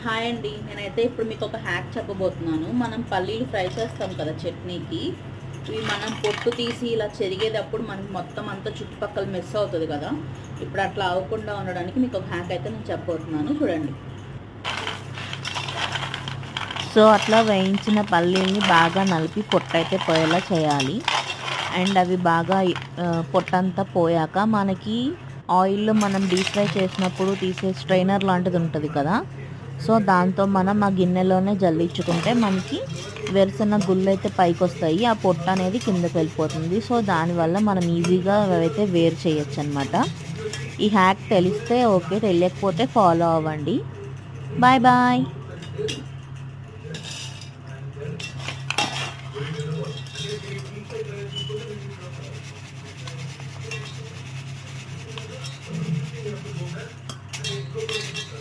Hi అండి. నేనైతే ఇప్పుడు మీకు ఒక హ్యాక్ చెప్పబోతున్నాను. మనం పల్లీలు ఫ్రై చేస్తాం కదా చట్నీకి. ఇవి మనం పొట్టు తీసి ఇలా చెరిగేటప్పుడు మనకి మొత్తం అంతా చుట్టుపక్కల మిస్ అవుతుంది కదా. ఇప్పుడు అట్లా అవ్వకుండా ఉండడానికి మీకు ఒక హ్యాక్ అయితే నేను చెప్పబోతున్నాను, చూడండి. సో అట్లా వేయించిన పల్లీల్ని బాగా నలిపి పొట్టయితే పోయేలా చేయాలి. అండ్ అవి బాగా పొట్టంతా పోయాక మనకి ఆయిల్లో మనం డీప్ ఫ్రై చేసినప్పుడు తీసే స్ట్రైనర్ లాంటిది ఉంటుంది కదా. సో దాంతో మనం ఆ గిన్నెలోనే జల్లించుకుంటే మనకి వెరసన గుళ్ళు అయితే పైకి వస్తాయి, ఆ పొట్ట అనేది కిందకి వెళ్ళిపోతుంది. సో దానివల్ల మనం ఈజీగా అయితే వేరు చేయొచ్చు అనమాట. ఈ హ్యాక్ తెలిస్తే ఓకే, తెలియకపోతే ఫాలో అవ్వండి. Bye bye.